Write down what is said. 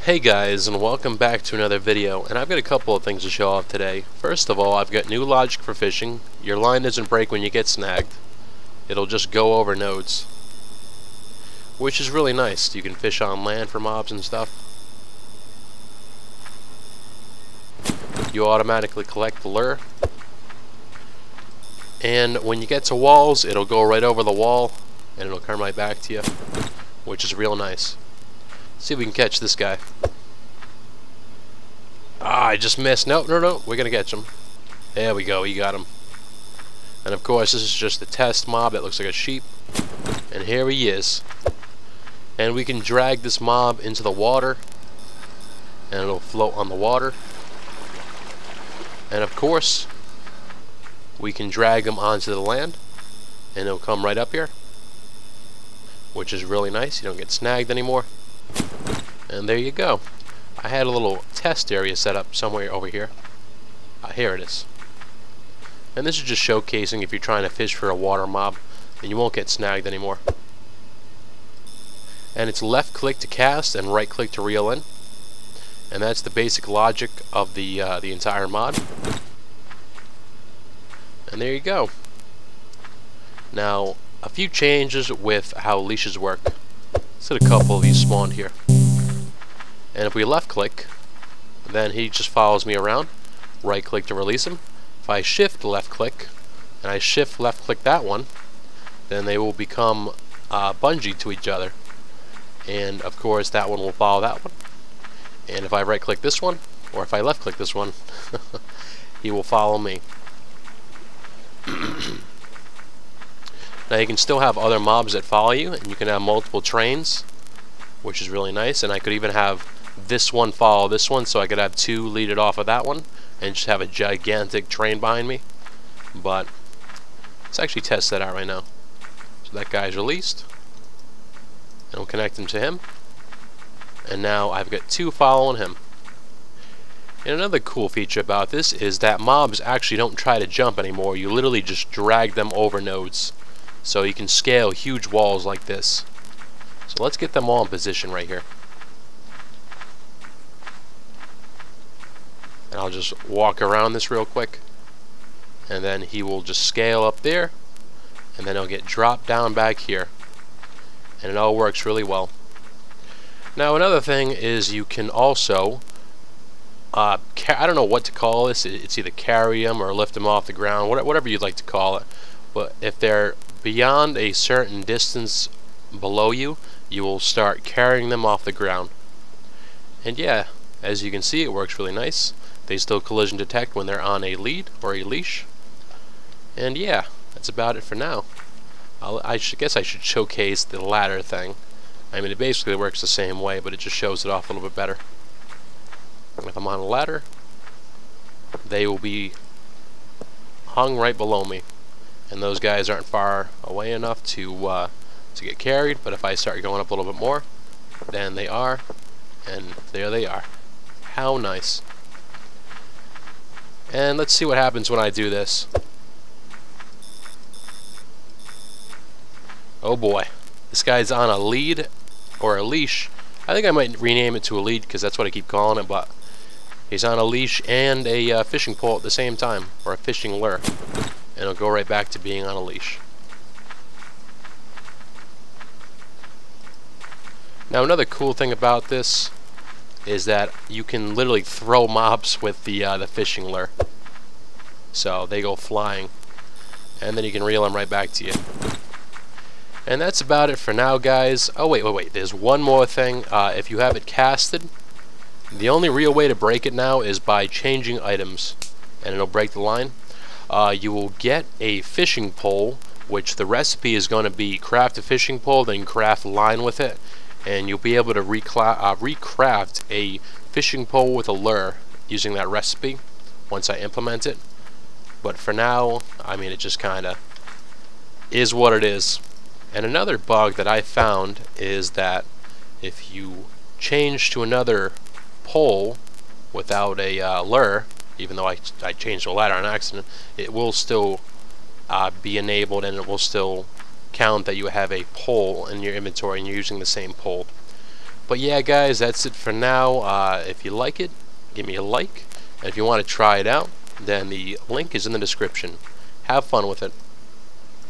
Hey guys, and welcome back to another video, and I've got a couple of things to show off today. First of all, I've got new logic for fishing. Your line doesn't break when you get snagged. It'll just go over nodes, which is really nice. You can fish on land for mobs and stuff. You automatically collect the lure, and when you get to walls, it'll go right over the wall and it'll come right back to you, which is real nice. See if we can catch this guy. Ah, I just missed. No, we're gonna catch him. There we go, he got him. And of course, this is just a test mob that looks like a sheep. And here he is. And we can drag this mob into the water, and it'll float on the water. And of course, we can drag him onto the land, and he'll come right up here, which is really nice. You don't get snagged anymore. And there you go. I had a little test area set up somewhere over here. Here it is. And this is just showcasing if you're trying to fish for a water mob, and you won't get snagged anymore. And it's left click to cast and right click to reel in. And that's the basic logic of the entire mod. And there you go. Now, a few changes with how leashes work. Let's get a couple of these spawned here. And if we left click, then he just follows me around. Right click to release him. If I shift left click, and I shift left click that one, then they will become bungee to each other. And of course that one will follow that one. And if I right click this one, or if I left click this one, he will follow me. Now you can still have other mobs that follow you, and you can have multiple trains, which is really nice. And I could even have this one follow this one, so I could have two lead it off of that one, and just have a gigantic train behind me. But let's actually test that out right now. So that guy's released, and we'll connect him to him. And now I've got two following him. And another cool feature about this is that mobs actually don't try to jump anymore. You literally just drag them over nodes. So you can scale huge walls like this. So let's get them all in position right here. And I'll just walk around this real quick. And then he will just scale up there. And then he'll get dropped down back here. And it all works really well. Now another thing is you can also, I don't know what to call this. It's either carry them or lift them off the ground, whatever you'd like to call it. But if they're beyond a certain distance below you, you will start carrying them off the ground. And yeah, as you can see, it works really nice. They still collision detect when they're on a lead or a leash. And yeah, that's about it for now. I guess I should showcase the ladder thing. I mean, it basically works the same way, but it just shows it off a little bit better. If I'm on a ladder, they will be hung right below me. And those guys aren't far away enough to get carried, but if I start going up a little bit more, then they are, and there they are. How nice. And let's see what happens when I do this. Oh boy, this guy's on a lead or a leash. I think I might rename it to a lead because that's what I keep calling it, but he's on a leash and a fishing pole at the same time, or a fishing lure. And it'll go right back to being on a leash. Now another cool thing about this is that you can literally throw mobs with the fishing lure. So they go flying, and then you can reel them right back to you. And that's about it for now, guys. Oh wait, there's one more thing. If you have it casted, the only real way to break it now is by changing items, and it'll break the line. You will get a fishing pole, which the recipe is going to be craft a fishing pole, then craft line with it, and you'll be able to recraft a fishing pole with a lure using that recipe once I implement it. But for now, I mean, it just kind of is what it is. And another bug that I found is that if you change to another pole without a lure, even though I changed the ladder on accident, it will still be enabled, and it will still count that you have a pole in your inventory and you're using the same pole. But yeah, guys, that's it for now. If you like it, give me a like. And if you want to try it out, then the link is in the description. Have fun with it.